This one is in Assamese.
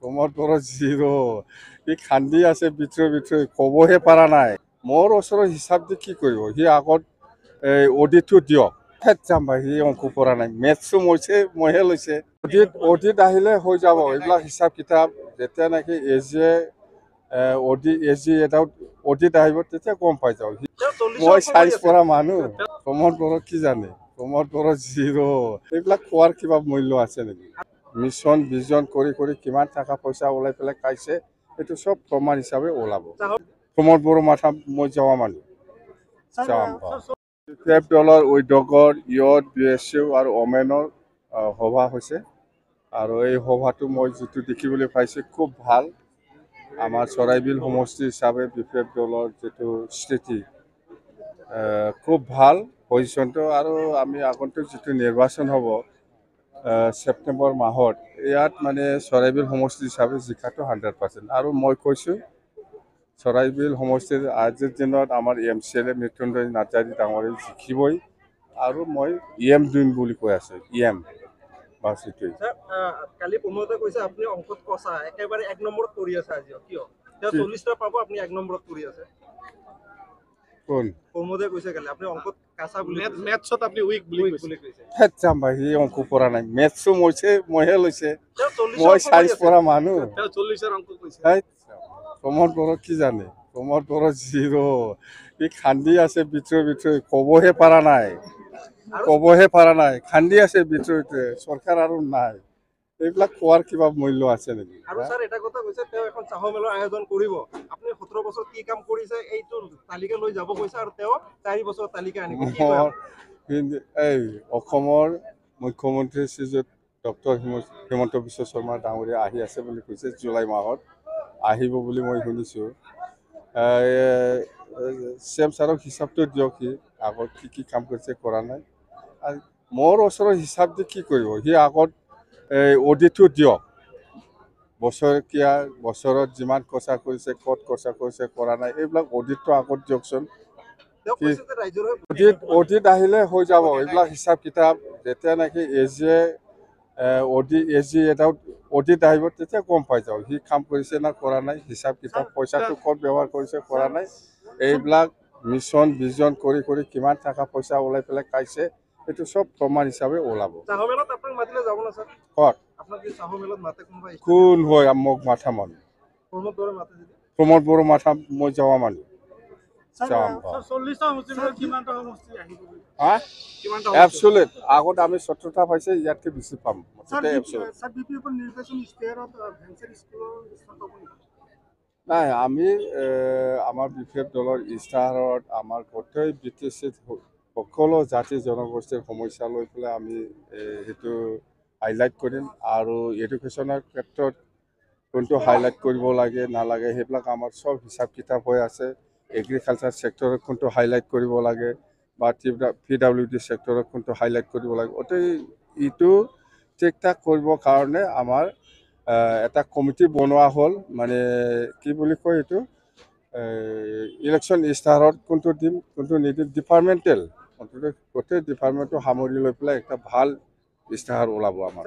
প্ৰমোদ বড়ো জিৰো সি খান্দি আছে ভিতৰে ক'বহে পৰা নাই মোৰ ওচৰৰ হিচাপ দি কি কৰিব সি আগত এই অডিটটো দিয়ক যাম ভাই সি অংক পৰা নাই মেথছো মইহে লৈছে অডিট আহিলে হৈ যাব এইবিলাক হিচাপ কিতাপ যেতিয়া নেকি এটা অডিট আহিব তেতিয়া গম পাই যাওঁ মই চাইন্স পঢ়া মানুহ প্ৰমোদ বড়ো কি জানে প্ৰমোদ বড়ো জিৰো এইবিলাক খোৱাৰ কিবা মূল্য আছে নেকি মিছন ভিজন কৰি কিমান টকা পইচা ওলাই পেলাই খাইছে সেইটো চব প্ৰমাণ হিচাপে ওলাব প্ৰমোদ বড়ো মাথা মই যোৱা মানুহ যাম বিপ্লৱ দলৰ উদ্যোগৰ ইয়ত BSU আৰু ওমেনৰ সভা হৈছে আৰু এই সভাটো মই যিটো দেখিবলৈ পাইছোঁ খুব ভাল আমাৰ চৰাইবিল সমষ্টি হিচাপে বিপ্লৱ দলৰ যিটো স্থিতি খুব ভাল পজিশ্যনটো আৰু আমি আগন্তুক যিটো নিৰ্বাচন হ'ব ছেপ্টেম্বৰ মাহত ইয়াত মানে চৰাইবিল সমষ্টি হিচাপে জিকাটো 100% আৰু মই কৈছোঁ চৰাইবিল সমষ্টিৰ আজিৰ দিনত আমাৰ MCLA মৃত্যুঞ্জয় নাৰ্জাৰী ডাঙৰে জিকিবই আৰু মই দিম বুলি কৈ আছে বাছ এইটোৱেই কালি প্ৰমোদে কৈছে আপুনি অংকত কচা একেবাৰে 1 নম্বৰত কৰি আছে আজিও কিয় তেওঁ 40টা পাব আপুনি 1 নম্বৰত কৰি আছে কোন প্ৰমোদে কৈছে কালি আপুনি অংকত কাঁচা বুলি মেথছত আপুনি উইক বুলি কৈছে যাম ভাই সি অংক পৰা নাই মেথছো মইহে লৈছে মই চাইন্স পঢ়া মানুহ তেওঁ 40ৰ অংক কৈছে প্ৰমোদ বড়ো কি জানে প্ৰমোদ বড়ো জিৰো সি খান্দি আছে ভিতৰে ক'বহে পৰা নাই খান্দি আছে ভিতৰে চৰকাৰ আৰু নাই এইবিলাক খোৱাৰ কিবা মূল্য আছে নেকি আৰু স্যাৰ এটা কথা কৈছে তেওঁ এখন চাহ মেলৰ আয়োজন কৰিব আপুনি 17 বছৰ কি কাম কৰিছে এইটো তালিকা লৈ যাব কৈছে আৰু তেওঁ 4 বছৰ তালিকা আনিব এই অসমৰ মুখ্যমন্ত্ৰী শ্ৰীযুত ডক্টৰ হিমন্ত বিশ্ব শৰ্মা ডাঙৰীয়া আহি আছে বুলি কৈছে জুলাই মাহত আহিব বুলি মই শুনিছোঁ CM ছাৰক হিচাপটো দিয়ক সি আগত কি কাম কৰিছে কৰা নাই আৰু মোৰ ওচৰৰ হিচাপ দি কি কৰিব সি আগত অডিটটো দিয়ক বছৰত যিমান খৰচা কৰিছে ক'ত খৰচা কৰিছে কৰা নাই এইবিলাক অডিটটো আগত দিয়কচোন অডিট আহিলে হৈ যাব এইবিলাক হিচাপ কিতাপ যেতিয়া নেকি এটা অডিট আহিব তেতিয়া গম পাই যাওঁ সি কাম কৰিছে না কৰা নাই হিচাপ কিতাপ পইচাটো ক'ত ব্যৱহাৰ কৰিছে কৰা নাই এইবিলাক মিছন ভিজন কৰি কিমান টকা পইচা ওলাই পেলাই খাইছে সেইটো চব প্ৰমাণ হিচাপে ওলাব কোন হয় মোক মাথা মানুহ প্ৰমোদ বড়ো মাথা মই যোৱা মানুহ আগত আমি 17টা পাইছে ইয়াতকে বেছি পাম নাই আমি আমাৰ বিপ্লৱ দলৰ ইস্তাহাৰত আমাৰ গোটেই BTCত সকলো জাতি জনগোষ্ঠীৰ সমস্যা লৈ পেলাই আমি সেইটো হাইলাইট কৰিম আৰু এডুকেশ্যনৰ ক্ষেত্ৰত কোনটো হাইলাইট কৰিব লাগে নালাগে সেইবিলাক আমাৰ চব হিচাপ কিতাপ হৈ আছে এগ্ৰিকালচাৰ ছেক্টৰত কোনটো হাইলাইট কৰিব লাগে বা PWD ছেক্টৰত কোনটো হাইলাইট কৰিব লাগে গোটেই ইটো ঠিক ঠাক কৰিবৰ কাৰণে আমাৰ এটা কমিটি বনোৱা হ'ল মানে কি বুলি কয় এইটো ইলেকশ্যন ইস্তাহাৰত কোনটো দিম কোনটো নিদিম ডিপাৰ্টমেণ্টেল গোটেই ডিপাৰ্টমেণ্টটো সামৰি লৈ পেলাই একটা ভাল ইস্তাহাৰ ওলাব আমাৰ